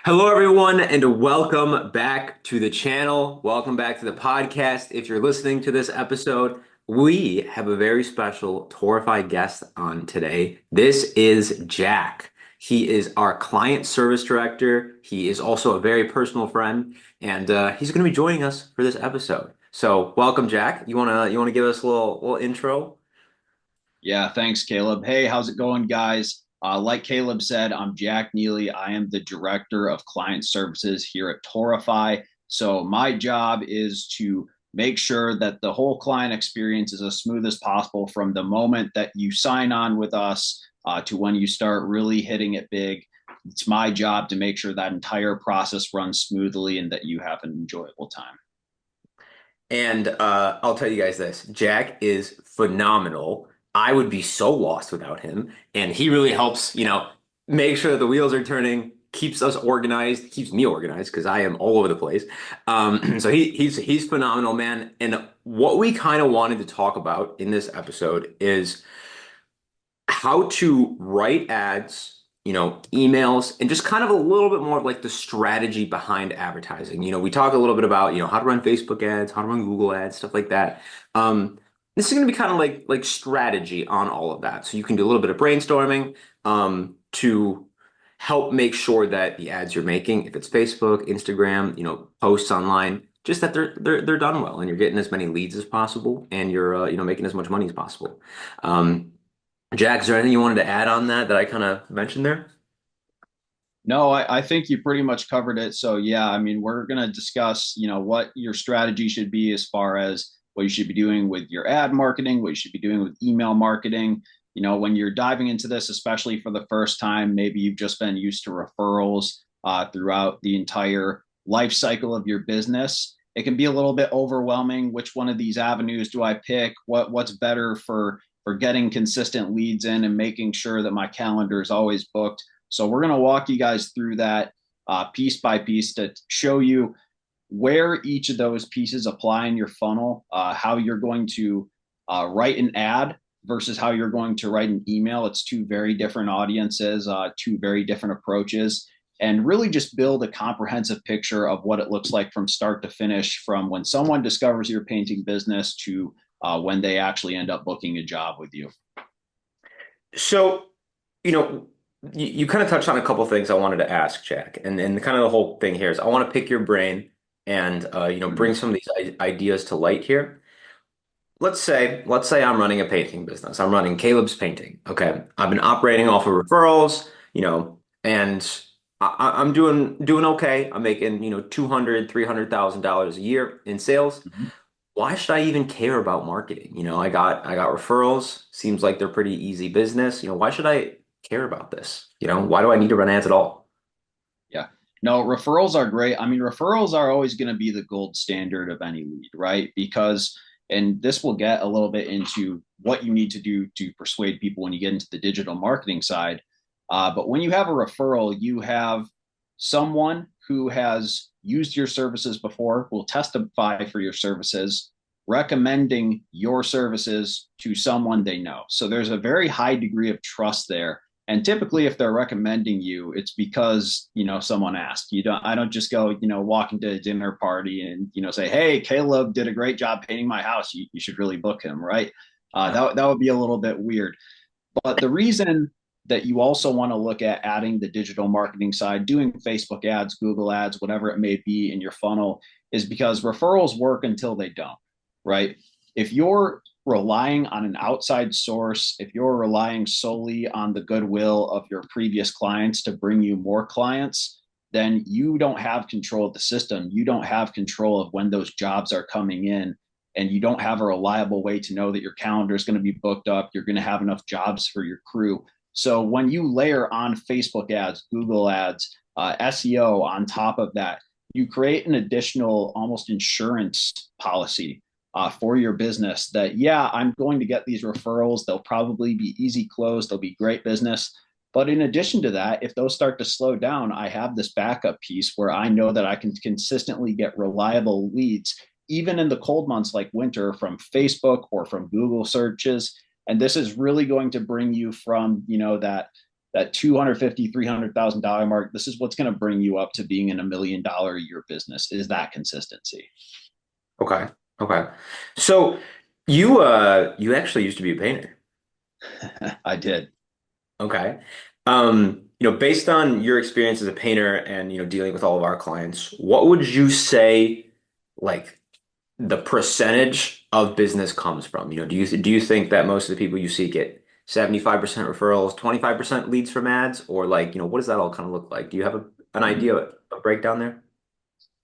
Hello, everyone, and welcome back to the channel. Welcome back to the podcast. If you're listening to this episode, we have a very special Taurify guest on today. This is Jack. He is our client service director. He is also a very personal friend, and he's going to be joining us for this episode. So, welcome, Jack. You wanna give us a little intro? Yeah, thanks, Caleb. Hey, how's it going, guys? Like Caleb said, I'm Jack Neely. I am the Director of Client Services here at Taurify. So my job is to make sure that the whole client experience is as smooth as possible from the moment that you sign on with us to when you start really hitting it big. It's my job to make sure that entire process runs smoothly and that you have an enjoyable time. And I'll tell you guys this, Jack is phenomenal. I would be so lost without him. And he really helps, make sure that the wheels are turning, keeps us organized, keeps me organized because I am all over the place. So he's phenomenal, man. And what we kind of wanted to talk about in this episode is how to write ads, emails, and just kind of a little bit more of like the strategy behind advertising. We talk a little bit about, how to run Facebook ads, how to run Google ads, stuff like that. This is going to be kind of like strategy on all of that. So you can do a little bit of brainstorming to help make sure that the ads you're making, if it's Facebook, Instagram, posts online, just that they're done well and you're getting as many leads as possible and you're making as much money as possible. Um, Jack, is there anything you wanted to add on that I kind of mentioned there? No, I think you pretty much covered it. So yeah, I mean, we're going to discuss, what your strategy should be as far as what you should be doing with your ad marketing, what you should be doing with email marketing. When you're diving into this, especially for the first time, maybe you've just been used to referrals throughout the entire life cycle of your business. It can be a little bit overwhelming. Which one of these avenues do I pick? What's better for getting consistent leads in and making sure that my calendar is always booked? So we're going to walk you guys through that piece by piece to show you where each of those pieces apply in your funnel, how you're going to write an ad versus how you're going to write an email. It's two very different audiences, two very different approaches, and really just build a comprehensive picture of what it looks like from start to finish, from when someone discovers your painting business to when they actually end up booking a job with you. So, you know, you kind of touched on a couple things I wanted to ask, Jack, and kind of the whole thing here is I want to pick your brain and bring Mhm. some of these ideas to light here. Let's say I'm running a painting business. I'm running Caleb's Painting. Okay, I've been operating off of referrals, and I'm doing okay. I'm making 200, $300,000 a year in sales. Mhm. Why should I even care about marketing? I got referrals. Seems like they're pretty easy business. Why should I care about this? Why do I need to run ads at all? Yeah. No, referrals are great. I mean, referrals are always going to be the gold standard of any lead, right? Because, and this will get a little bit into what you need to do to persuade people when you get into the digital marketing side. But when you have a referral, you have someone who has used your services before, will testify for your services, recommending your services to someone they know. So there's a very high degree of trust there, and typically, if they're recommending you, it's because, someone asked. I don't just go, walking to a dinner party and, say, hey, Caleb did a great job painting my house. You should really book him, right? Yeah. That would be a little bit weird. But the reason that you also want to look at adding the digital marketing side, doing Facebook ads, Google ads, whatever it may be in your funnel, is because referrals work until they don't, right? If you're relying on an outside source, if you're relying solely on the goodwill of your previous clients to bring you more clients, then you don't have control of the system. You don't have control of when those jobs are coming in, and you don't have a reliable way to know that your calendar is going to be booked up, you're going to have enough jobs for your crew. So when you layer on Facebook ads, Google ads, SEO on top of that, you create an additional almost insurance policy for your business that, yeah, I'm going to get these referrals. They'll probably be easy close. They'll be great business. But in addition to that, if those start to slow down, I have this backup piece where I know that I can consistently get reliable leads, even in the cold months like winter, from Facebook or from Google searches. And this is really going to bring you from, that that 250, $300,000 mark, this is what's going to bring you up to being in $1 million a year business, is that consistency. Okay. Okay. So you actually used to be a painter. I did. Okay. Based on your experience as a painter and dealing with all of our clients, what would you say like the percentage of business comes from? Do you think that most of the people you see get 75% referrals, 25% leads from ads, or what does that all kind of look like? Do you have an idea, a breakdown there?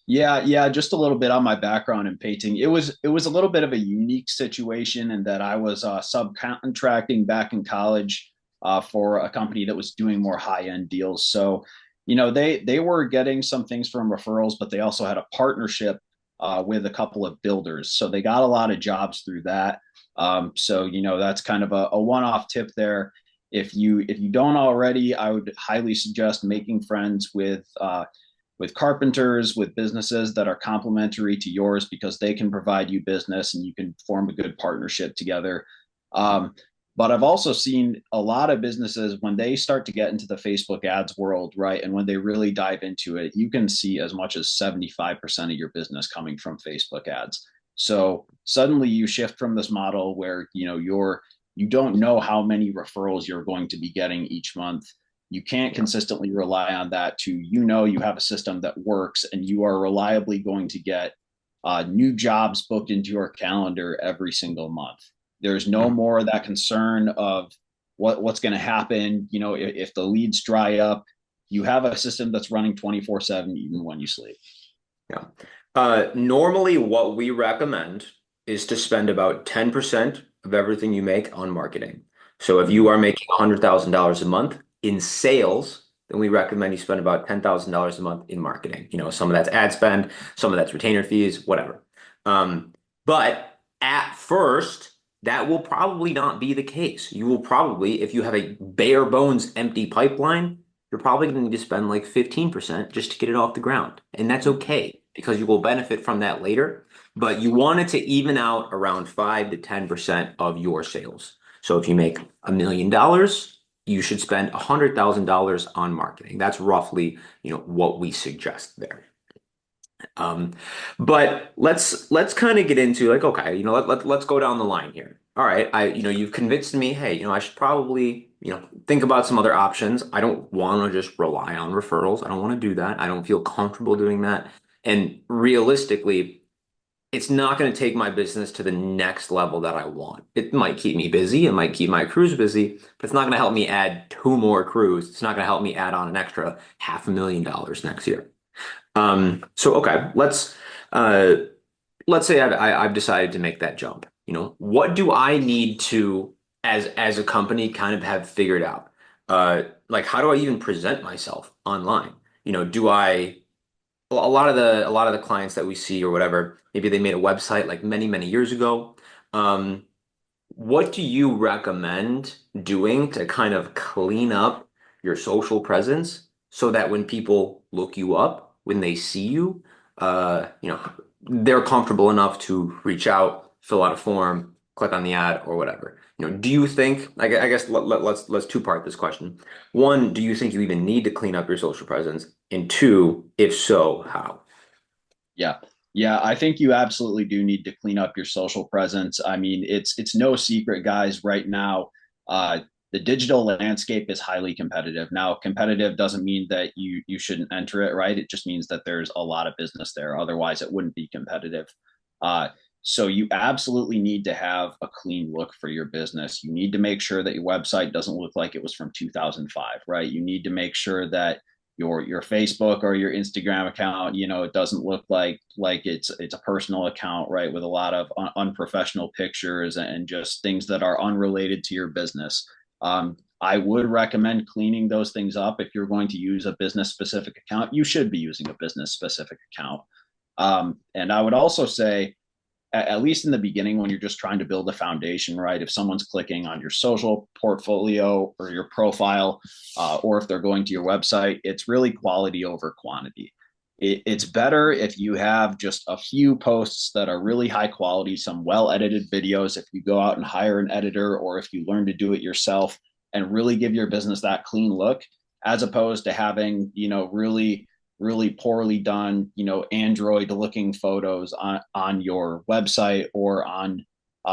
Yeah, just a little bit on my background in painting. It was a little bit of a unique situation in that I was subcontracting back in college for a company that was doing more high end deals. So, they were getting some things from referrals, but they also had a partnership with a couple of builders. So they got a lot of jobs through that. So that's kind of a one off tip there. If you don't already, I would highly suggest making friends with carpenters, with businesses that are complementary to yours because they can provide you business and you can form a good partnership together. Um, but I've also seen a lot of businesses when they start to get into the Facebook ads world, right? And when they really dive into it, you can see as much as 75% of your business coming from Facebook ads. So suddenly you shift from this model where, you don't know how many referrals you're going to be getting each month. You can't Yeah. consistently rely on that to, you have a system that works and you are reliably going to get new jobs booked into your calendar every single month. There's no Mhm. more of that concern of what's going to happen. If the leads dry up, you have a system that's running 24/7 even when you sleep. Yeah. Normally, what we recommend is to spend about 10% of everything you make on marketing. So if you Mm-hmm. are making $100,000 a month in sales, then we recommend you spend about $10,000 a month in marketing. Some of that's ad spend, some of that's retainer fees, whatever. But at first, that will probably not be the case. You will probably, if you have a bare bones empty pipeline, you're probably going to need to spend like 15% just to get it off the ground. And that's okay because you will benefit from that later. But you want it to even out around 5 to 10% of your sales. So if you make $1 million, you should spend $100,000 on marketing. That's roughly, what we suggest there. Um, but let's kind of get into like, okay, let's go down the line here. All right, you've convinced me, hey, I should probably, think about some other options. I don't want to just rely on referrals. I don't want to do that. I don't feel comfortable doing that. And realistically, it's not going to take my business to the next level that I want. It might keep me busy. It might keep my crews busy, but it's not going to help me add two more crews. It's not going to help me add on an extra $500,000 next year. So okay, uh let's say I've decided to make that jump. What do I need to as a company kind of have figured out? Like how do I even present myself online? Do I a lot of the clients that we see or whatever, maybe they made a website like many, many years ago. Um, what do you recommend doing to kind of clean up your social presence so that when people look you up, when they see you, they're comfortable enough to reach out, fill out a form, click on the ad or whatever. Do you think, I guess let's two-part this question. One, do you think you even need to clean up your social presence? And two, if so, how? Yeah. Yeah, I think you absolutely do need to clean up your social presence. I mean, it's no secret, guys, right now, uh, the digital landscape is highly competitive. Now, competitive doesn't mean that you shouldn't enter it, right? It just means that there's a lot of business there. Otherwise, it wouldn't be competitive. Uh, so you absolutely need to have a clean look for your business. You need to make sure that your website doesn't look like it was from 2005, right? You need to make sure that your Facebook or your Instagram account, it doesn't look like it's a personal account, right, with a lot of unprofessional pictures and just things that are unrelated to your business. I would recommend cleaning those things up. If you're going to use a business specific account, you should be using a business specific account. And I would also say, at least in the beginning, when you're just trying to build a foundation, right? If someone's clicking on your social portfolio or your profile, or if they're going to your website, it's really quality over quantity. It's better if you have just a few posts that are really high quality, some well edited videos. If you go out and hire an editor, or if you learn to do it yourself, and really give your business that clean look, as opposed to having, really poorly done, Android looking photos on your website or on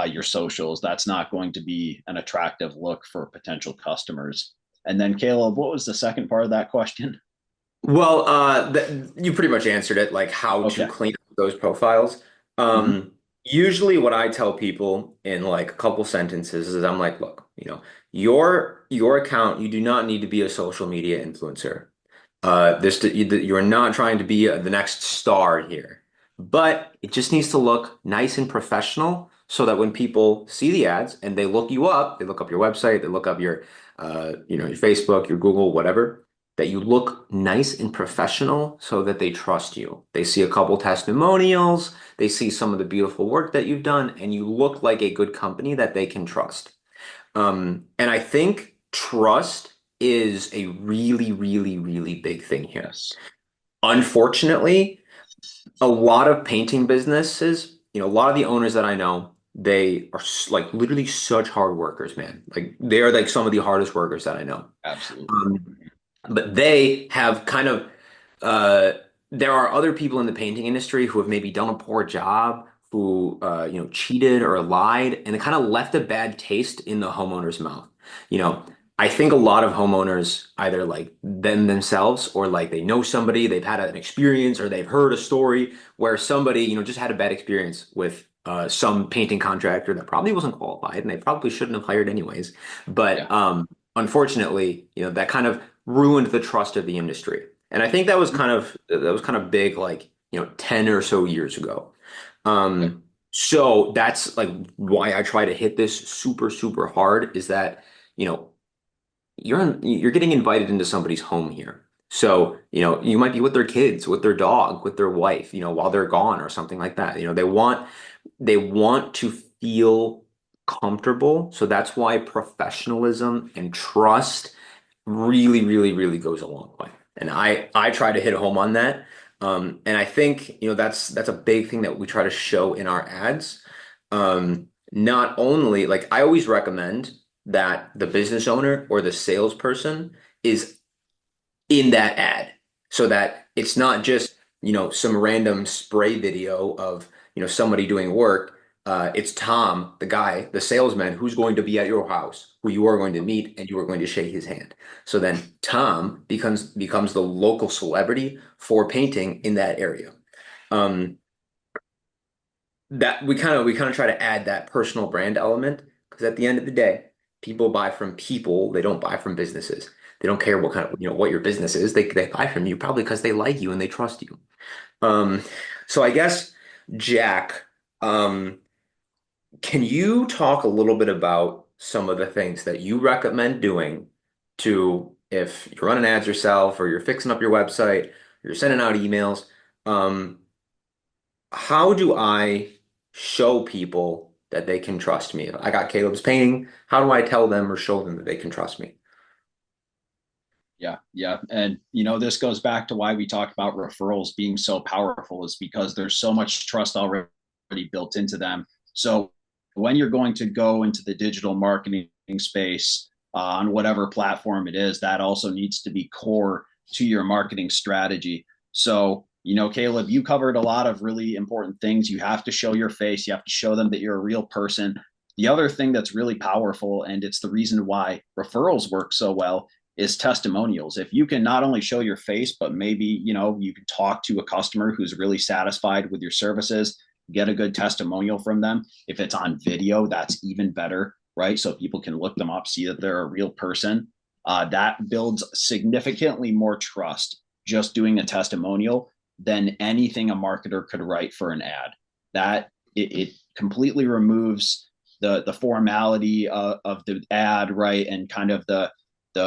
your socials. That's not going to be an attractive look for potential customers. And then, Caleb, what was the second part of that question? Well, you pretty much answered it, like how to Okay. clean up those profiles. Mm-hmm. Usually what I tell people in like a couple sentences is I'm like, look, your account, you do not need to be a social media influencer. You're not trying to be the next star here, but it just needs to look nice and professional so that when people see the ads and they look you up, they look up your website, they look up your Facebook, your Google, whatever, that you look nice and professional so that they trust you. They see a couple testimonials, they see some of the beautiful work that you've done, and you look like a good company that they can trust. And I think trust is a really, really, really big thing here. Yes. Unfortunately, a lot of painting businesses, a lot of the owners that I know, they are like literally such hard workers, man. Like they are like some of the hardest workers that I know. Absolutely. Um, but they have kind of uh, there are other people in the painting industry who have maybe done a poor job, who cheated or lied, and it kind of left a bad taste in the homeowner's mouth. You know, I think a lot of homeowners either like them themselves or like they know somebody, they've had an experience or they've heard a story where somebody, just had a bad experience with some painting contractor that probably wasn't qualified and they probably shouldn't have hired anyways. But Yeah. unfortunately, that kind of ruined the trust of the industry. And I think that was kind of big like, 10 or so years ago. Yep. So that's like why I try to hit this super, super hard is that, you know, you're getting invited into somebody's home here. So, you might be with their kids, with their dog, with their wife, while they're gone or something like that. They want to feel comfortable. So that's why professionalism and trust really, really, really goes a long way. And I try to hit home on that. And I think, that's a big thing that we try to show in our ads. Not only like I always recommend that the business owner or the salesperson is in that ad so that it's not just, some random spray video of, somebody doing work. It's Tom, the guy, the salesman who's going to be at your house, who you are going to meet and you are going to shake his hand. So then Tom becomes the local celebrity for painting in that area. Um, that we kind of try to add that personal brand element because at the end of the day, people buy from people, they don't buy from businesses. They don't care what kind of, what your business is. They buy from you probably because they like you and they trust you. Um, so I guess Jack, um, can you talk a little bit about some of the things that you recommend doing to if you're running ads yourself or you're fixing up your website, you're sending out emails, um, how do I show people that they can trust me? If I got Caleb's painting, how do I tell them or show them that they can trust me? Yeah, yeah. And this goes back to why we talk about referrals being so powerful is because there's so much trust already built into them. So when you're going to go into the digital marketing space on whatever platform it is, that also needs to be core to your marketing strategy. So, Caleb, you covered a lot of really important things. You have to show your face, you have to show them that you're a real person. The other thing that's really powerful, and it's the reason why referrals work so well, is testimonials. If you can not only show your face, but maybe, you can talk to a customer who's really satisfied with your services, get a good testimonial from them. If it's on video, that's even better, right? So people can look them up, see that they're a real person. That builds significantly more trust just doing a testimonial than anything a marketer could write for an ad. That it completely removes the formality of the ad, right? And kind of the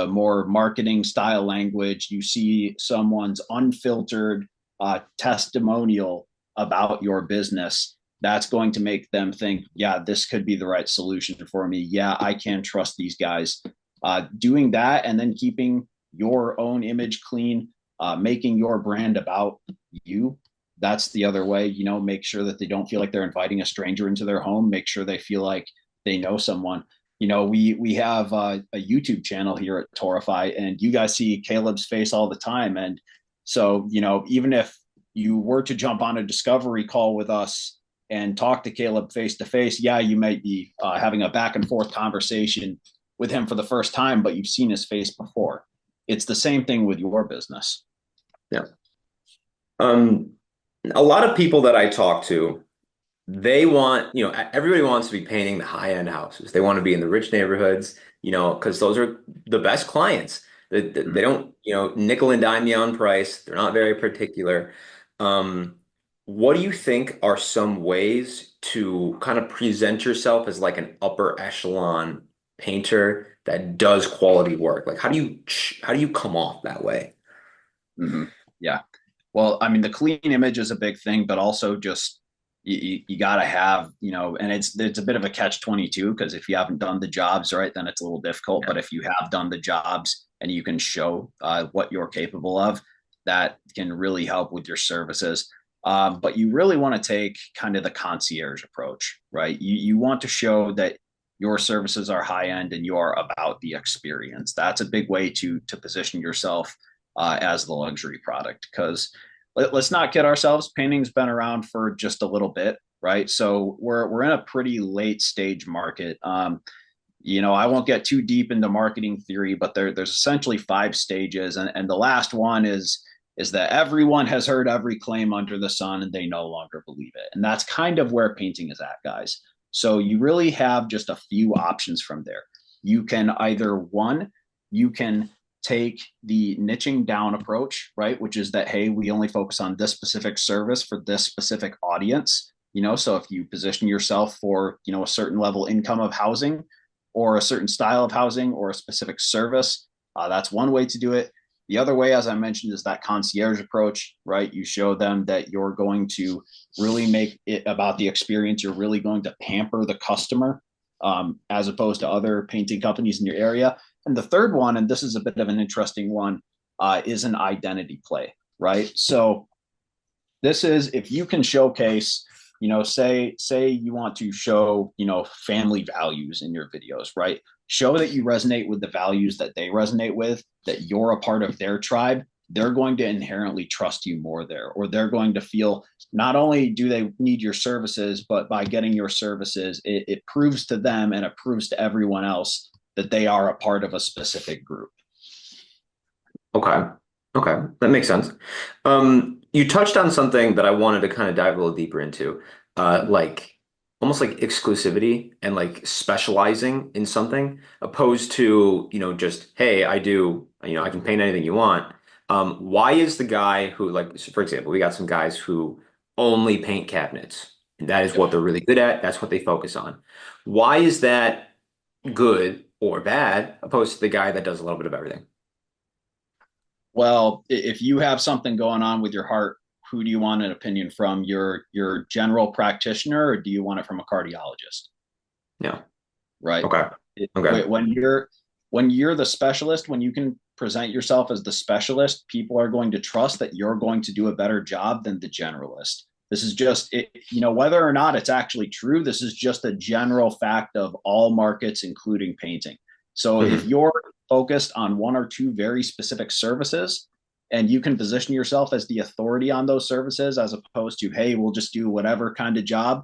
more marketing style language. You see someone's unfiltered testimonial about your business. That's going to make them think, yeah, this could be the right solution for me. Yeah, I can trust these guys. Doing that and then keeping your own image clean, making your brand about you. That's the other way. Make sure that they don't feel like they're inviting a stranger into their home. Make sure they feel like they know someone. we have a YouTube channel here at Taurify, and you guys see Caleb's face all the time. And so, even if you were to jump on a discovery call with us and talk to Caleb face to face, yeah, you might be having a back and forth conversation with him for the first time, but you've seen his face before. It's the same thing with your business. Yeah. Um, a lot of people that I talk to, they want, everybody wants to be painting the high-end houses. They want to be in the rich neighborhoods, because those are the best clients. They don't, nickel and dime you on price. They're not very particular. Um, what do you think are some ways to kind of present yourself as like an upper echelon painter that does quality work? Like, how do you come off that way? Mm-hmm. Yeah. Well, I mean, the clean image is a big thing, but also just you got to have, and it's a bit of a catch 22 because if you haven't done the jobs right, then it's a little difficult. Yeah. But if you have done the jobs and you can show what you're capable of, that can really help with your services. But you really want to take kind of the concierge approach, right? You want to show that your services are high end and you are about the experience. That's a big way to position yourself as the luxury product because let's not kid ourselves. Painting's been around for just a little bit, right? So we're in a pretty late stage market. I won't get too deep into marketing theory, but there's essentially five stages, and the last one is that everyone has heard every claim under the sun and they no longer believe it, and that's kind of where painting is at, guys. So you really have just a few options from there. You can either one, you can take the niching down approach, right? Which is that, hey, we only focus on this specific service for this specific audience. So if you position yourself for, a certain level income of housing or a certain style of housing or a specific service, that's one way to do it. The other way, as I mentioned, is that concierge approach, right? You show them that you're going to really make it about the experience. You're really going to pamper the customer as opposed to other painting companies in your area. And the third one, and this is a bit of an interesting one, is an identity play, right? So this is if you can showcase, say you want to show, family values in your videos, right? Show that you resonate with the values that they resonate with, that you're a part of their tribe. They're going to inherently trust you more there, or they're going to feel not only do they need your services, but by getting your services, it proves to them and it proves to everyone else that they are a part of a specific group. Okay. Okay. That makes sense. You touched on something that I wanted to kind of dive a little deeper into, like almost like exclusivity and like specializing in something, opposed to, just, hey, I can paint anything you want. Why is the guy who, like, so for example, we got some guys who only paint cabinets, and that is Yep. what they're really good at. That's what they focus on. Why is that good or bad, opposed to the guy that does a little bit of everything? Well, if you have something going on with your heart, who do you want an opinion from? Your general practitioner, or do you want it from a cardiologist? Yeah. Right. Okay. Okay. When you're the specialist, when you can present yourself as the specialist, people are going to trust that you're going to do a better job than the generalist. This is just it, whether or not it's actually true, this is just a general fact of all markets, including painting. So if Mhm. you're focused on one or two very specific services and you can position yourself as the authority on those services as opposed to, hey, we'll just do whatever kind of job,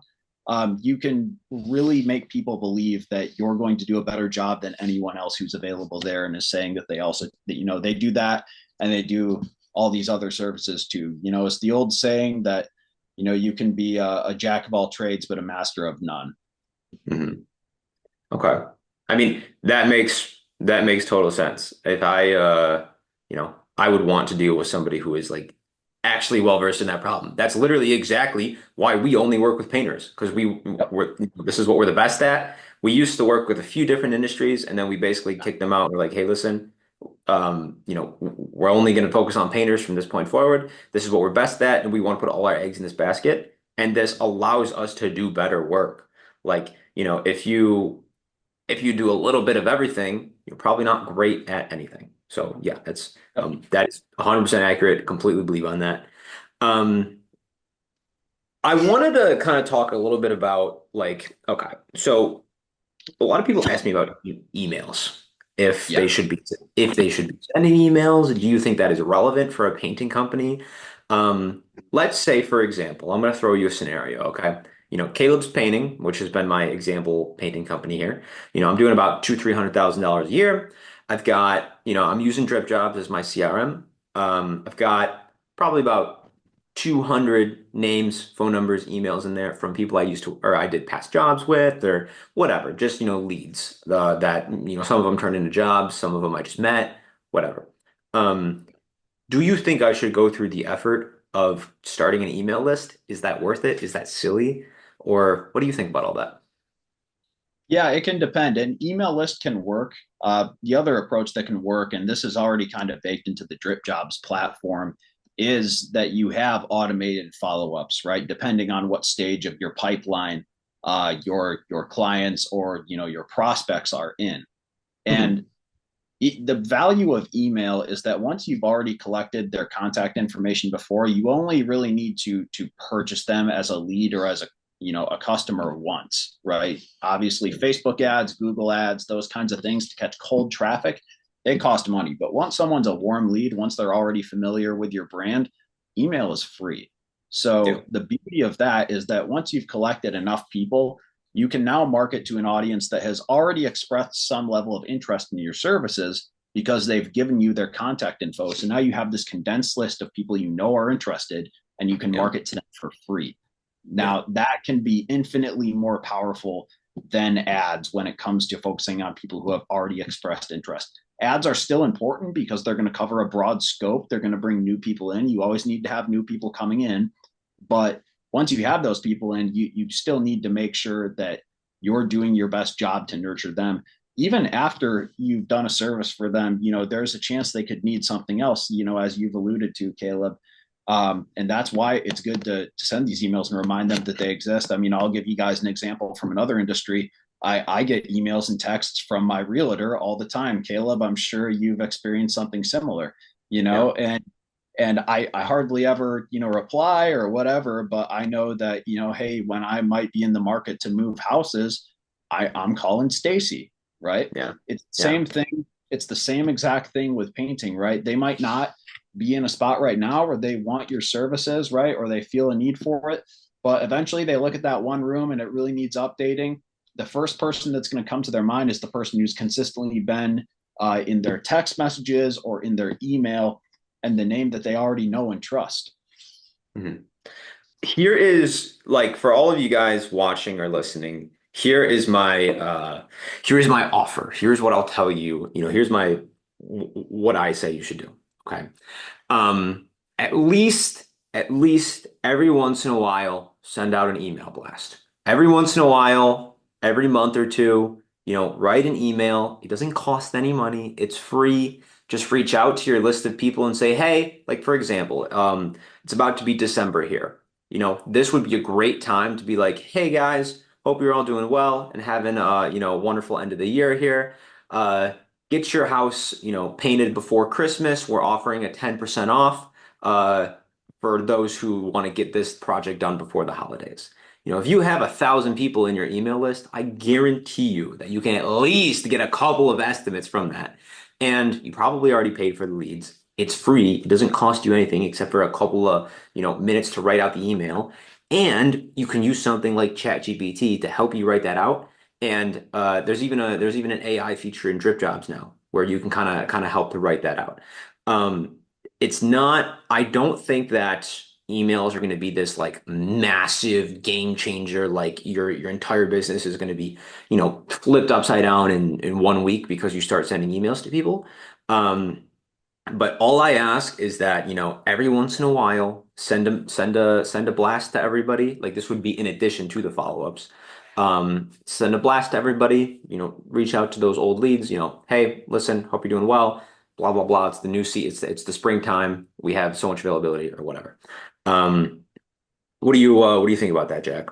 you can really make people believe that you're going to do a better job than anyone else who's available there and is saying that they also, that, they do that and they do all these other services too. It's the old saying that, you can be a jack of all trades, but a master of none. Mhm. Okay. I mean, that makes total sense. If I would want to deal with somebody who is like actually well versed in that problem. That's literally exactly why we only work with painters because Yep. this is what we're the best at. We used to work with a few different industries and then we basically kicked them out. We're like, hey, listen, we're only going to focus on painters from this point forward. This is what we're best at, and we want to put all our eggs in this basket. And this allows us to do better work. Like, if you do a little bit of everything, you're probably not great at anything. So yeah, Yep. that is 100% accurate. Completely believe on that. Um, I wanted to kind of talk a little bit about like, okay, so A lot of people ask me about emails. If Yeah. they should be if they should be sending emails, do you think that is relevant for a painting company? Let's say, for example, I'm going to throw you a scenario, okay? Caleb's painting, which has been my example painting company here. I'm doing about two, $300,000 a year. I've got, I'm using Drip Jobs as my CRM. I've got probably about 200 names, phone numbers, emails in there from people I used to, or I did past jobs with, or whatever, just, leads that, some of them turned into jobs, some of them I just met, whatever. Um, do you think I should go through the effort of starting an email list? Is that worth it? Is that silly? Or what do you think about all that? Yeah, it can depend. An email list can work. The other approach that can work, and this is already kind of baked into the Drip Jobs platform, is that you have automated follow-ups, right? Depending on what stage of your pipeline your clients or your prospects are in. And Mhm. the value of email is that once you've already collected their contact information before, you only really need to purchase them as a lead or as a customer once, right? Obviously, Facebook ads, Google ads, those kinds of things to catch cold traffic, they cost money. But once someone's a warm lead, once they're already familiar with your brand, email is free. Yeah. So the beauty of that is that once you've collected enough people, you can now market to an audience that has already expressed some level of interest in your services because they've given you their contact info. So now you have this condensed list of people are interested, and you can Yeah. market to them for free. Yeah. Now, that can be infinitely more powerful than ads when it comes to focusing on people who have already expressed interest. Ads are still important because they're going to cover a broad scope. They're going to bring new people in. You always need to have new people coming in. But once you have those people in, you still need to make sure that you're doing your best job to nurture them. Even after you've done a service for them, there's a chance they could need something else, as you've alluded to, Caleb. And that's why it's good to send these emails and remind them that they exist. I mean, I'll give you guys an example from another industry. I get emails and texts from my realtor all the time. Caleb, I'm sure you've experienced something similar, Yeah. and I hardly ever reply or whatever, but I know that hey, when I might be in the market to move houses, I'm calling Stacy, right? Yeah. It's the Yeah. same thing. It's the same exact thing with painting, right? They might not be in a spot right now where they want your services, right, or they feel a need for it, but eventually they look at that one room and it really needs updating. The first person that's going to come to their mind is the person who's consistently been in their text messages or in their email, and the name that they already know and trust. Mhm. Here is like for all of you guys watching or listening, here is my offer. Here's what I'll tell you. Here's my what I say you should do. Okay. Um, at least every once in a while, send out an email blast. Every once in a while, every month or two, write an email. It doesn't cost any money. It's free. Just reach out to your list of people and say, hey, like for example, it's about to be December here. This would be a great time to be like, hey guys, hope you're all doing well and having a wonderful end of the year here. Uh, get your house, painted before Christmas. We're offering a 10% off uh, for those who want to get this project done before the holidays. If you have 1,000 people in your email list, I guarantee you that you can at least get a couple of estimates from that. And you probably already paid for the leads. It's free. It doesn't cost you anything except for a couple of, minutes to write out the email. And you can use something like ChatGPT to help you write that out. And there's even an AI feature in Drip Jobs now where you can kind of help to write that out. Um, it's not. I don't think that emails are going to be this like massive game changer. Like your entire business is going to be flipped upside down in 1 week because you start sending emails to people. Um, but all I ask is that, every once in a while, send a blast to everybody. Like this would be in addition to the follow-ups. Send a blast to everybody, reach out to those old leads, hey, listen, hope you're doing well, blah, blah, blah. It's the new seat, it's the springtime. We have so much availability or whatever. Um, what do you think about that, Jack?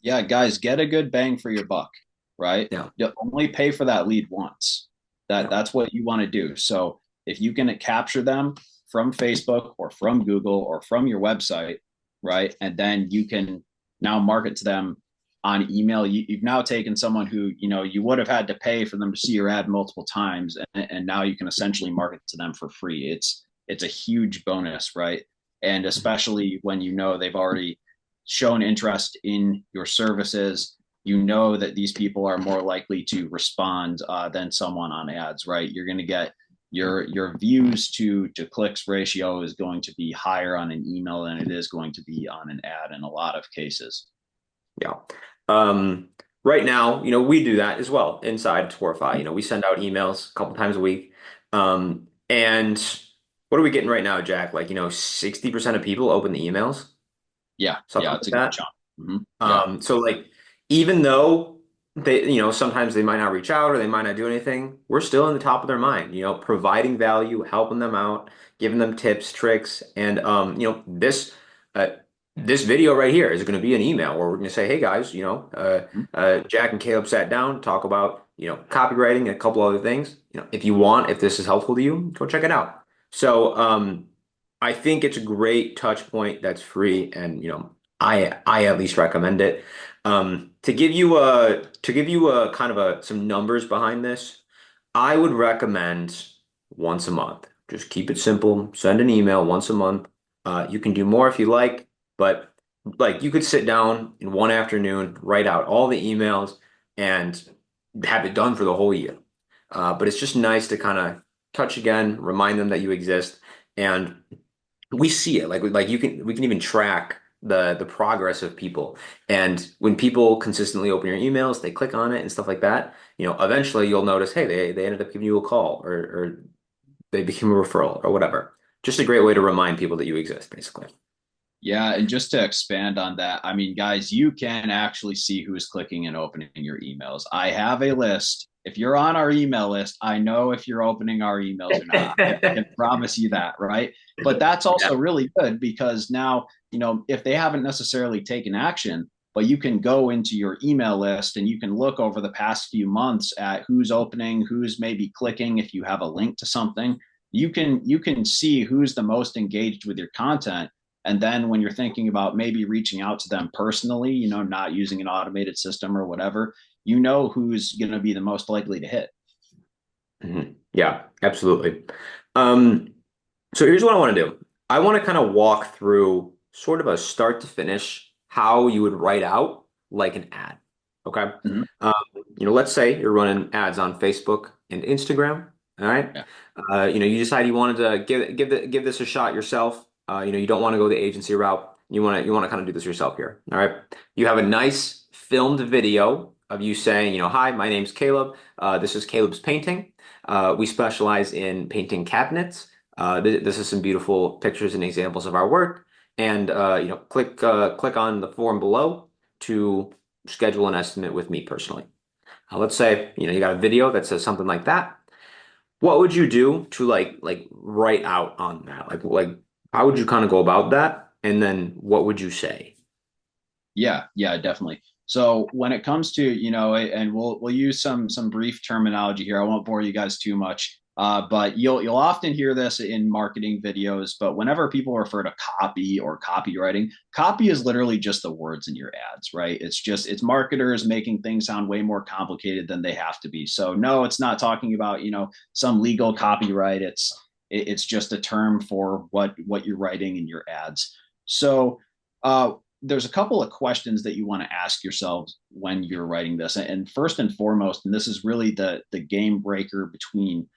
Yeah, guys, get a good bang for your buck, right? Yeah, You only pay for that lead once. That yeah, that's what you want to do. So if you can capture them from Facebook or from Google or from your website, right, and then you can now market to them on email, you've now taken someone who, you would have had to pay for them to see your ad multiple times, and now you can essentially market to them for free. It's a huge bonus, right? And especially when they've already shown interest in your services, that these people are more likely to respond than someone on ads, right? You're going to get your views to clicks ratio is going to be higher on an email than it is going to be on an ad in a lot of cases. Yeah. Um, right now, we do that as well inside Taurify. We send out emails a couple times a week. And what are we getting right now, Jack? Like, 60% of people open the emails, Yeah, something it's like a good that. chunk. Yeah. So like, even though they, sometimes they might not reach out or they might not do anything, we're still in the top of their mind, providing value, helping them out, giving them tips, tricks, and uh, this video right here is going to be an email where we're going to say, hey guys, Jack and Caleb sat down, talk about, copywriting and a couple other things. If this is helpful to you, go check it out. So, I think it's a great touch point that's free, and I at least recommend it. To give you a kind of some numbers behind this, I would recommend once a month. Just keep it simple. Send an email once a month. You can do more if you like, but like you could sit down in one afternoon, write out all the emails, and have it done for the whole year. But it's just nice to kind of touch again, remind them that you exist, and we see it like we can even track the progress of people, and when people consistently open your emails, they click on it and stuff like that, eventually you'll notice, hey, they ended up giving you a call, or they became a referral or whatever. Just a great way to remind people that you exist, basically. Yeah, and just to expand on that, I mean, guys, you can actually see who's clicking and opening your emails. I have a list. If you're on our email list, I know if you're opening our emails or not. I can promise you that, right? But that's Yeah. also really good because now, if they haven't necessarily taken action, but you can go into your email list and you can look over the past few months at who's opening, who's maybe clicking. If you have a link to something, you can see who's the most engaged with your content, and then when you're thinking about maybe reaching out to them personally, not using an automated system or whatever, who's going to be the most likely to hit. Yeah, absolutely. um So here's what I want to do. I want to kind of walk through sort of a start to finish how you would write out like an ad. Okay. Mm-hmm. Um, let's say you're running ads on Facebook and Instagram. All right. Yeah. You decide you wanted to give this a shot yourself. You don't want to go the agency route. You want to kind of do this yourself here. All right. You have a nice filmed video of you saying, hi, my name's Caleb. This is Caleb's painting. We specialize in painting cabinets. This is some beautiful pictures and examples of our work. And click on the form below to schedule an estimate with me personally. Let's say you got a video that says something like that. What would you do to like write out on that? Like how would you kind of go about that? And then what would you say? Yeah, definitely. So when it comes to, and we'll use some brief terminology here. I won't bore you guys too much. But you'll often hear this in marketing videos. But whenever people refer to copy or copywriting, copy is literally just the words in your ads, right? It's marketers making things sound way more complicated than they have to be. So no, it's not talking about, some legal copyright. It's just a term for what you're writing in your ads. So there's a couple of questions that you want to ask yourselves when you're writing this. And first and foremost, and this is really the game breaker between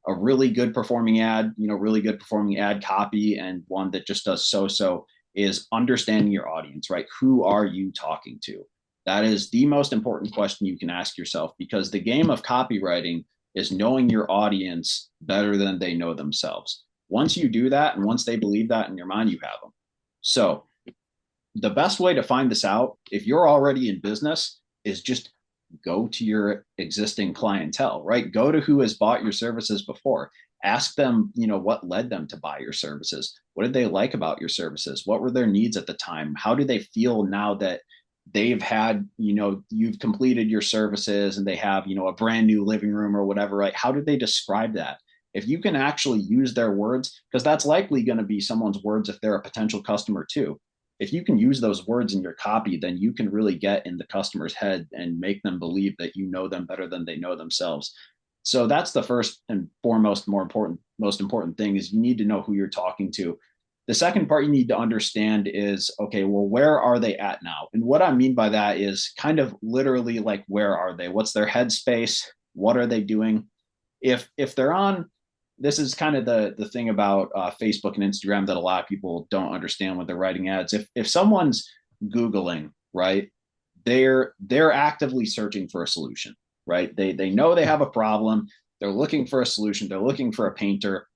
a really good performing ad, really good performing ad copy, and one that just does so, is understanding your audience, right? Who are you talking to? That is the most important question you can ask yourself, because the game of copywriting is knowing your audience better than they know themselves. Once you do that, and once they believe that in your mind, you have them. So the best way to find this out, if you're already in business, is just go to your existing clientele, right? Go to who has bought your services before. Ask them, what led them to buy your services? What did they like about your services? What were their needs at the time? How do they feel now that they've had, you've completed your services and they have, a brand new living room or whatever, right? How did they describe that? If you can actually use their words, because that's likely going to be someone's words if they're a potential customer too. if you can use those words in your copy, then you can really get in the customer's head and make them believe that you know them better than they know themselves. So that's the first and foremost, most important thing is you need to know who you're talking to. The second part you need to understand is, okay, well, where are they at now? And what I mean by that is kind of literally like, where are they? What's their headspace? What are they doing? If they're on, this is kind of the thing about Facebook and Instagram that a lot of people don't understand when they're writing ads. If someone's Googling, right, they're actively searching for a solution, right? They know they have a problem. They're looking for a solution. They're looking for a painter.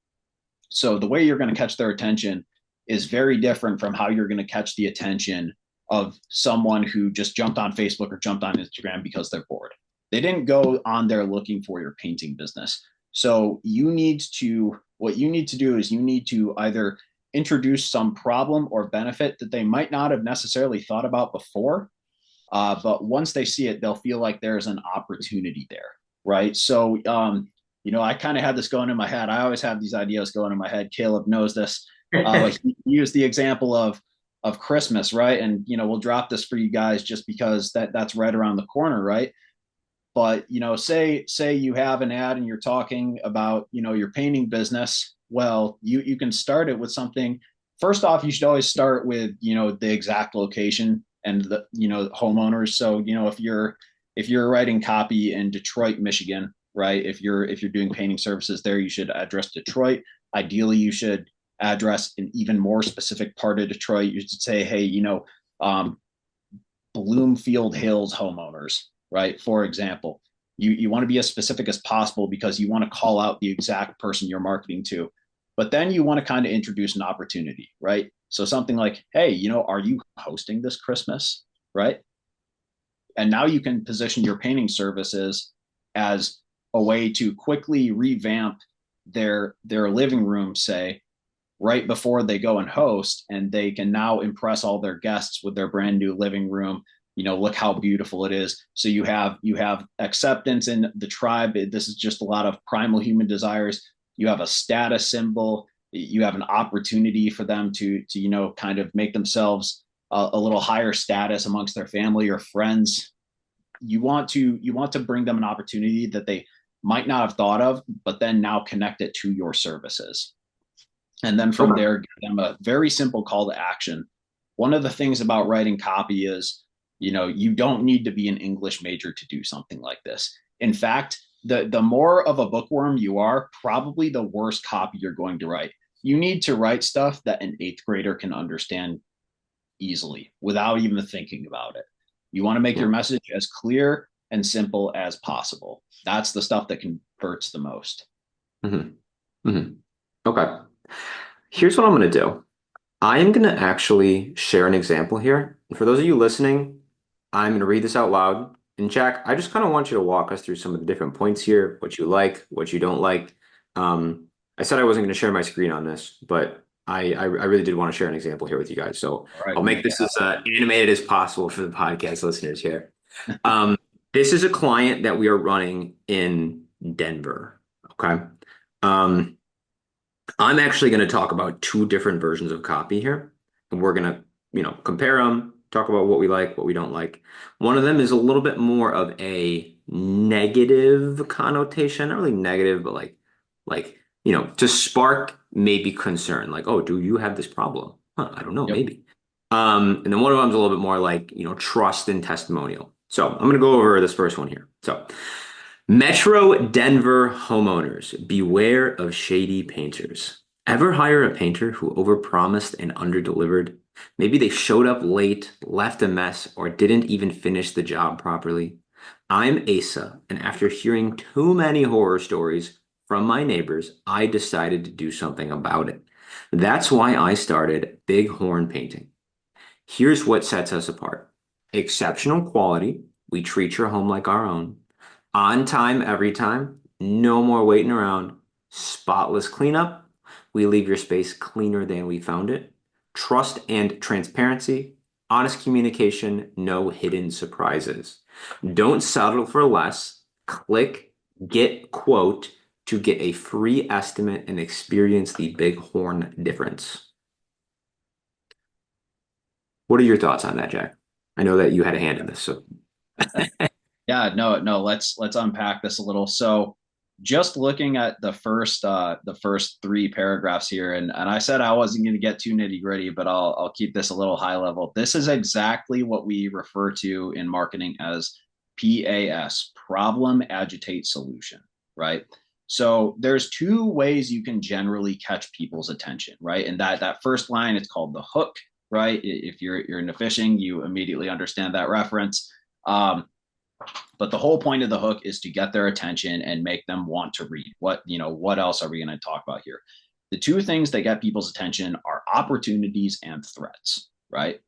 So the way you're going to catch their attention is very different from how you're going to catch the attention of someone who just jumped on Facebook or jumped on Instagram because they're bored. They didn't go on there looking for your painting business. So what you need to do is you need to either introduce some problem or benefit that they might not have necessarily thought about before. But once they see it, they'll feel like there's an opportunity there, right? So, I kind of had this going in my head. I always have these ideas going in my head. Caleb knows this. He used the example of Christmas, right? And we'll drop this for you guys just because that's right around the corner, right? But say you have an ad and you're talking about your painting business. Well, you can start it with something. First off, you should always start with the exact location and the homeowners. So if you're writing copy in Detroit, Michigan, right? If you're doing painting services there, you should address Detroit. Ideally, you should address an even more specific part of Detroit. You should say, hey, Bloomfield Hills homeowners, right? For example, you want to be as specific as possible because you want to call out the exact person you're marketing to. But then you want to kind of introduce an opportunity, right? So something like, hey, are you hosting this Christmas, right? And now you can position your painting services as a way to quickly revamp their living room, say, right before they go and host, and they can now impress all their guests with their brand new living room. Look how beautiful it is. So you have acceptance in the tribe. This is just a lot of primal human desires. You have a status symbol. You have an opportunity for them to kind of make themselves a little higher status amongst their family or friends. You want to bring them an opportunity that they might not have thought of, but then now connect it to your services. And then from Okay. there, give them a very simple call to action. One of the things about writing copy is, you don't need to be an English major to do something like this. In fact, the more of a bookworm you are, probably the worse copy you're going to write. You need to write stuff that an eighth grader can understand easily without even thinking about it. You want to make Yeah. your message as clear and simple as possible. That's the stuff that converts the most. hmm hmm Okay. Here's what I'm going to do. I am going to actually share an example here. And for those of you listening, I'm going to read this out loud. And Jack, I just kind of want you to walk us through some of the different points here, what you like, what you don't like. I said I wasn't going to share my screen on this, but I really did want to share an example here with you guys. So All right, I'll make make it this as animated as possible for the podcast listeners here. Um, this is a client that we are running in Denver. Okay. Um, I'm actually going to talk about two different versions of copy here, and we're going to, compare them, talk about what we like, what we don't like. One of them is a little bit more of a negative connotation, not really negative, but to spark maybe concern, like, oh, do you have this problem? Huh, I don't know, Yep. maybe. And then one of them's a little bit more like, trust and testimonial. So I'm going to go over this first one here. So Metro Denver homeowners, beware of shady painters. Ever hire a painter who overpromised and underdelivered? Maybe they showed up late, left a mess, or didn't even finish the job properly. I'm Asa, and after hearing too many horror stories from my neighbors, I decided to do something about it. That's why I started Bighorn Painting. Here's what sets us apart. Exceptional quality. We treat your home like our own. On time, every time. No more waiting around. Spotless cleanup. We leave your space cleaner than we found it. Trust and transparency. Honest communication. No hidden surprises. Don't settle for less. Click get quote to get a free estimate and experience the Bighorn difference. What are your thoughts on that, Jack? I know that you had a hand in this, so Yeah, no, let's unpack this a little. So just looking at the first three paragraphs here, and I said I wasn't going to get too nitty gritty, but I'll keep this a little high level. This is exactly what we refer to in marketing as PAS, problem, agitate, solution, right? So there's two ways you can generally catch people's attention, right? And that first line, it's called the hook, right? If you're into fishing, you immediately understand that reference. But the whole point of the hook is to get their attention and make them want to read. What else are we going to talk about here? The two things that get people's attention are opportunities and threats, right?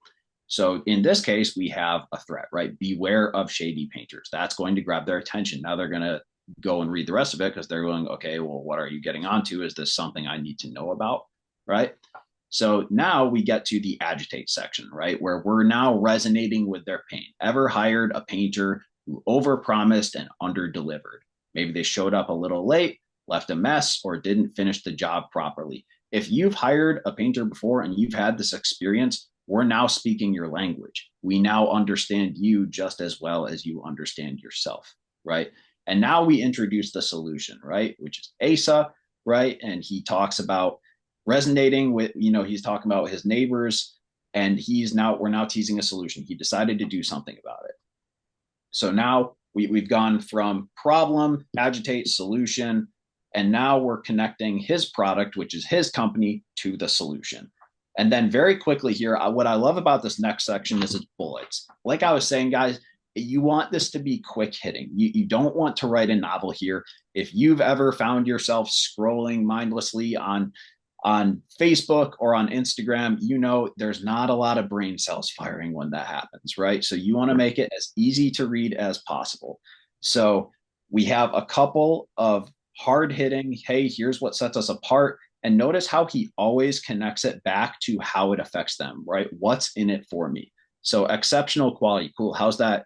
So in this case, we have a threat, right? Beware of shady painters. That's going to grab their attention. Now they're going to go and read the rest of it because they're going, okay, well, what are you getting onto? Is this something I need to know about? Right. So now we get to the agitate section, right? Where we're now resonating with their pain. Ever hired a painter who overpromised and underdelivered? Maybe they showed up a little late, left a mess, or didn't finish the job properly. If you've hired a painter before and you've had this experience, we're now speaking your language. We now understand you just as well as you understand yourself, right? And now we introduce the solution, right? Which is ASA, right? And he talks about resonating with, he's talking about his neighbors, and we're now teasing a solution. He decided to do something about it. So now we've gone from problem, agitate, solution, and now we're connecting his product, which is his company, to the solution. And then very quickly here, what I love about this next section is its bullets. Like I was saying, guys, you want this to be quick hitting. You don't want to write a novel here. If you've ever found yourself scrolling mindlessly on Facebook or on Instagram, there's not a lot of brain cells firing when that happens, right? So you want to make it as easy to read as possible. So we have a couple of hard hitting, hey, here's what sets us apart. And notice how he always connects it back to how it affects them, right? What's in it for me? So exceptional quality, cool. How's that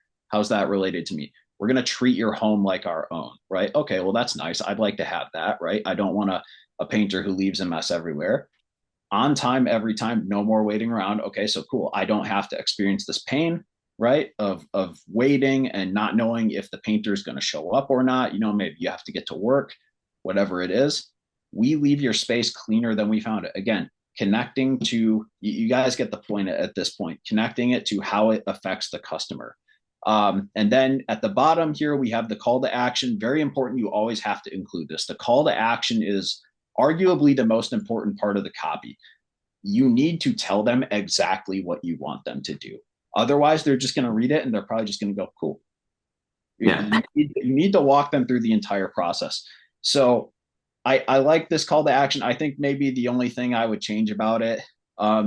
related to me? We're going to treat your home like our own, right? Okay, well, that's nice. I'd like to have that, right? I don't want a painter who leaves a mess everywhere. On time, every time, no more waiting around. Okay, so cool. I don't have to experience this pain, right? Of waiting and not knowing if the painter is going to show up or not. Maybe you have to get to work, whatever it is. We leave your space cleaner than we found it. Again, connecting to, you guys get the point at this point, connecting it to how it affects the customer. And then at the bottom here, we have the call to action. Very important. You always have to include this. The call to action is arguably the most important part of the copy. You need to tell them exactly what you want them to do. Otherwise, they're just going to read it and they're probably just going to go, cool. yeah. You need to walk them through the entire process. So I like this call to action. I think maybe the only thing I would change about it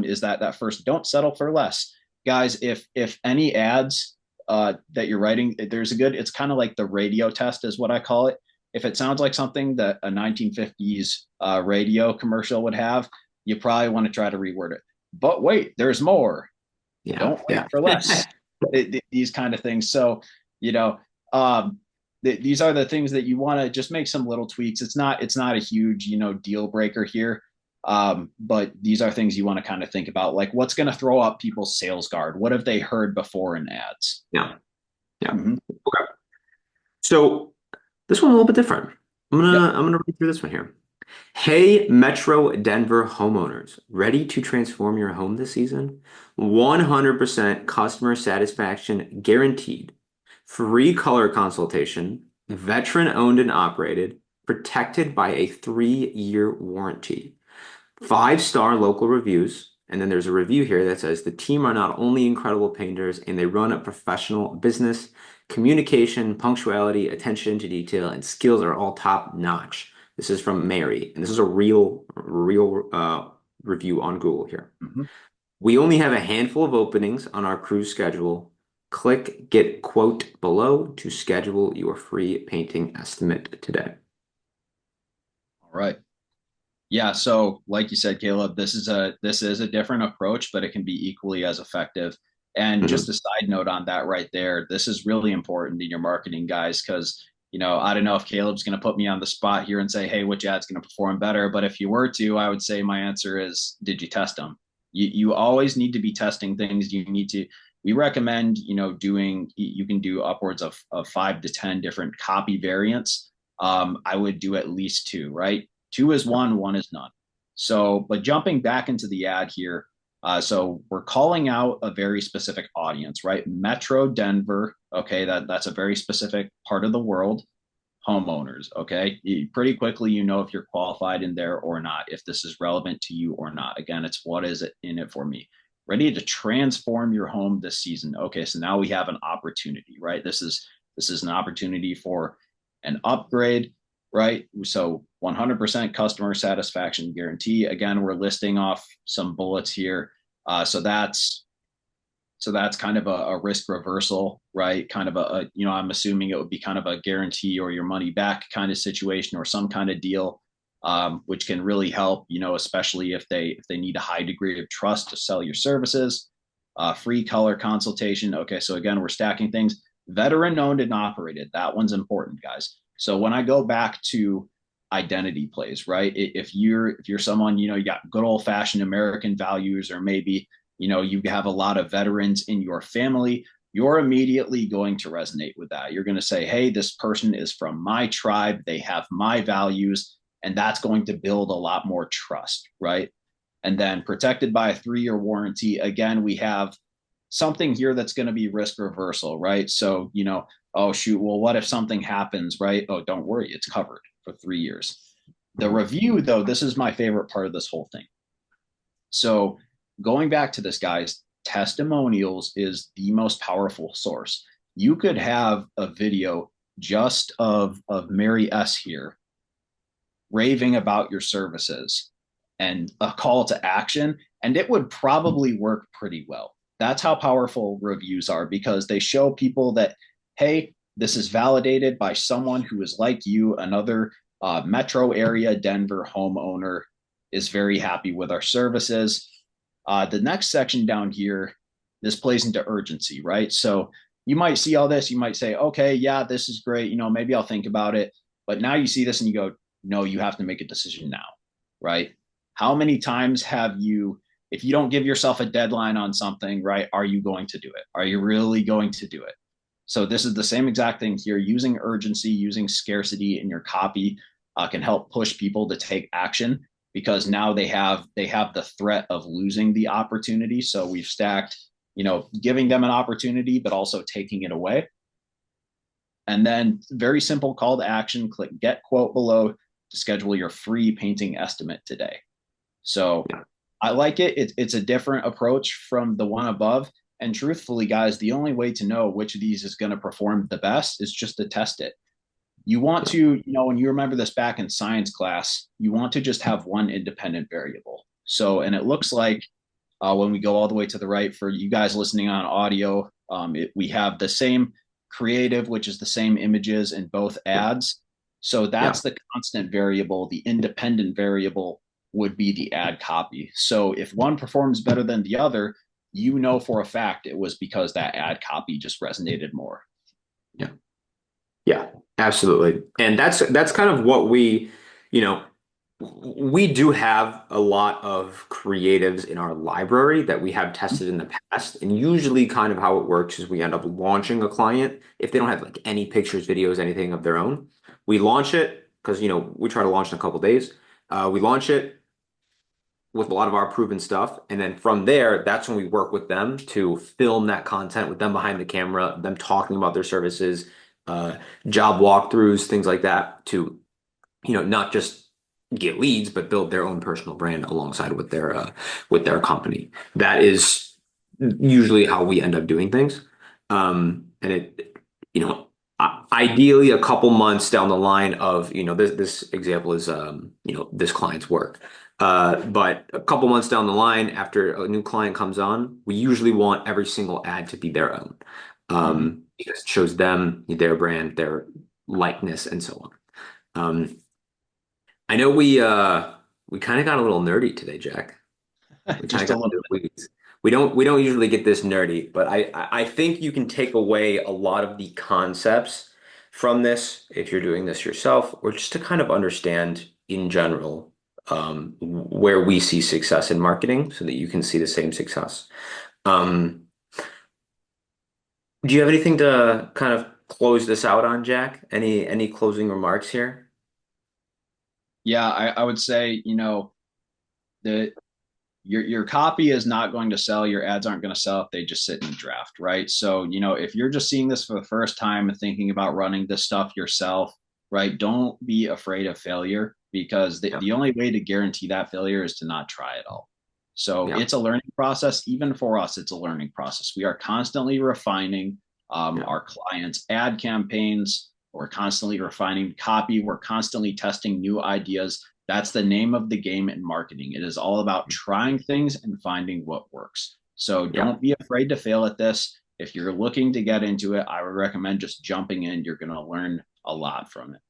is that first, don't settle for less. Guys, if any ads that you're writing, it's kind of like the radio test is what I call it. If it sounds like something that a 1950s radio commercial would have, you probably want to try to reword it. But wait, there's more. Yeah, Don't wait yeah. for less. These kind of things. So, these are the things that you want to just make some little tweaks. It's not a huge, deal breaker here. But these are things you want to kind of think about, like what's going to throw up people's sales guard? What have they heard before in ads? Yeah, yeah. Mm-hmm. Okay. So this one a little bit different. Yep. I'm gonna read through this one here. Hey, Metro Denver homeowners, ready to transform your home this season? 100% customer satisfaction guaranteed. Free color consultation, veteran owned and operated, protected by a 3-year warranty. 5-star local reviews. And then there's a review here that says the team are not only incredible painters and they run a professional business. Communication, punctuality, attention to detail, and skills are all top notch. This is from Mary, and this is a real review on Google here. Mm-hmm. We only have a handful of openings on our cruise schedule. Click get quote below to schedule your free painting estimate today. All right. Yeah, so like you said, Caleb, this is a different approach, but it can be equally as effective. And just Mhm. a side note on that right there, this is really important in your marketing, guys, because I don't know if Caleb's going to put me on the spot here and say, hey, which ad's going to perform better? But if you were to, I would say my answer is, did you test them? You always need to be testing things. We recommend, you can do upwards of 5 to 10 different copy variants. I would do at least two, right? Two is one is none. So, but jumping back into the ad here, so we're calling out a very specific audience, right? Metro Denver. Okay, that's a very specific part of the world. Homeowners. Okay, pretty quickly you know if you're qualified in there or not, if this is relevant to you or not. Again, it's what is it in it for me. Ready to transform your home this season. Okay, so now we have an opportunity, right? This is an opportunity for an upgrade, right? So 100% customer satisfaction guarantee. Again, we're listing off some bullets here. So that's kind of a risk reversal, right? Kind of I'm assuming it would be kind of a guarantee or your money back kind of situation or some kind of deal, which can really help, especially if they need a high degree of trust to sell your services. Free color consultation. Okay, so again, we're stacking things. Veteran owned and operated. That one's important, guys. So when I go back to identity plays, right? If you're someone, you got good old fashioned American values, or maybe you have a lot of veterans in your family, you're immediately going to resonate with that. You're going to say, hey, this person is from my tribe, they have my values, and that's going to build a lot more trust, right? And then protected by a 3-year warranty. Again, we have something here that's going to be risk reversal, right? So, oh, shoot, well, what if something happens, right? Oh, don't worry, it's covered for 3 years. The Mhm. review, though, this is my favorite part of this whole thing. So, going back to this, guys, testimonials is the most powerful source. You could have a video just of Mary S here raving about your services and a call to action, and it would probably work pretty well. That's how powerful reviews are, because they show people that, hey, this is validated by someone who is like you, another metro area Denver homeowner is very happy with our services. The next section down here, this plays into urgency, right? So you might see all this, you might say, okay, yeah, this is great. Maybe I'll think about it. But now you see this and you go, no, you have to make a decision now, right? How many times have you, if you don't give yourself a deadline on something, right, are you going to do it? Are you really going to do it? So this is the same exact thing here. Using urgency, using scarcity in your copy can help push people to take action, because now they have the threat of losing the opportunity. So we've stacked, giving them an opportunity, but also taking it away. And then very simple call to action, click get quote below to schedule your free painting estimate today. So Yeah. I like it. It's a different approach from the one above. And truthfully, guys, the only way to know which of these is going to perform the best is just to test it. You want Yeah. to, when you remember this back in science class, you want to just have one independent variable. So, and it looks like when we go all the way to the right for you guys listening on audio, we have the same creative, which is the same images in both Yeah. ads. So Yeah. that's the constant variable. The independent variable would be the ad copy. So if one performs better than the other, for a fact it was because that ad copy just resonated more. Yeah. Yeah, absolutely. And that's kind of what you know, we do have a lot of creatives in our library that we have tested in the past. And usually kind of how it works is we end up launching a client if they don't have like any pictures, videos, anything of their own. We launch it because, we try to launch in a couple days. We launch it with a lot of our proven stuff. And then from there, that's when we work with them to film that content with them behind the camera, them talking about their services, uh, job walkthroughs, things like that to, not just get leads, but build their own personal brand alongside with their company. That is usually how we end up doing things. And you know, ideally a couple months down the line of, this example is, this client's work. But a couple months down the line, after a new client comes on, we usually want every single ad to be their own. Mm-hmm. Because it shows them, their brand, their likeness, and so on. I know we kind of got a little nerdy today, Jack. We kind of Just a got little into the weeds. We don't usually get this nerdy, but I think you can take away a lot of the concepts from this if you're doing this yourself, or just to kind of understand in general. where we see success in marketing so that you can see the same success. Um, do you have anything to kind of close this out on, Jack? Any closing remarks here? Yeah, I would say, the your copy is not going to sell, your ads aren't going to sell if they just sit in a draft, right? So if you're just seeing this for the first time and thinking about running this stuff yourself, right, don't be afraid of failure, because Yeah, the only way to guarantee that failure is to not try at all. So yeah, it's a learning process. Even for us, it's a learning process. We are constantly refining yeah, our clients ad campaigns. We're constantly refining copy. We're constantly testing new ideas. That's the name of the game in marketing. It is all about trying things and finding what works. So yeah. don't be afraid to fail at this. If you're looking to get into it, I would recommend just jumping in. You're going to learn a lot from it.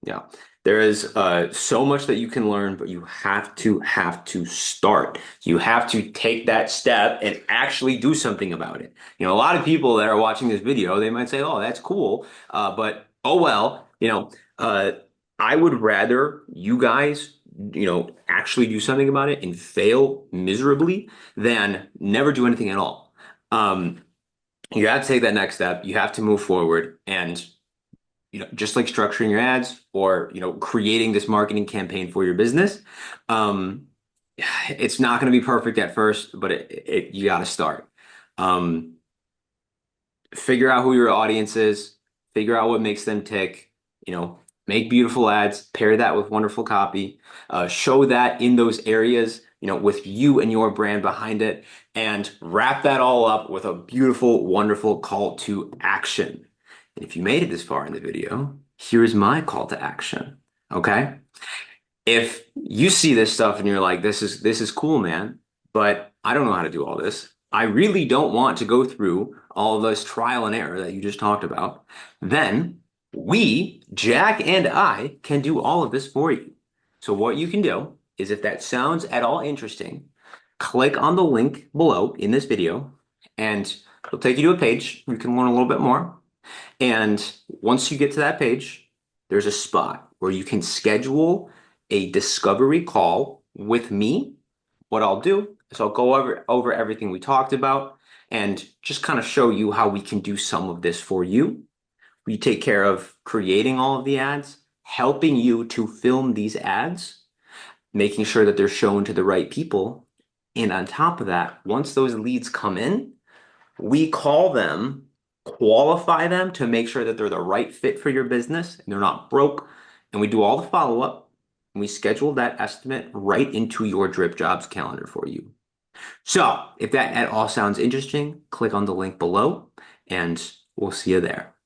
Yeah, there is so much that you can learn, but you have to start. You have to take that step and actually do something about it. A lot of people that are watching this video, they might say, "Oh, that's cool," but oh well. I would rather you guys, actually do something about it and fail miserably than never do anything at all. Um, you have to take that next step. You have to move forward and just like structuring your ads or, creating this marketing campaign for your business. Um, it's not going to be perfect at first, but you got to start. Um, Figure out who your audience is, figure out what makes them tick, make beautiful ads, pair that with wonderful copy, show that in those areas, with you and your brand behind it, and wrap that all up with a beautiful, wonderful call to action. And if you made it this far in the video, here's my call to action. Okay? If you see this stuff and you're like, this is cool, man, but I don't know how to do all this. I really don't want to go through all of this trial and error that you just talked about. Then we, Jack and I, can do all of this for you. So what you can do is if that sounds at all interesting, click on the link below in this video and it'll take you to a page. You can learn a little bit more. And once you get to that page, there's a spot where you can schedule a discovery call with me. What I'll do is I'll go over everything we talked about and just kind of show you how we can do some of this for you. We take care of creating all of the ads, helping you to film these ads, making sure that they're shown to the right people. And on top of that, once those leads come in, we call them, qualify them to make sure that they're the right fit for your business and they're not broke. And we do all the follow-up and we schedule that estimate right into your Drip Jobs calendar for you. So if that at all sounds interesting, click on the link below and we'll see you there.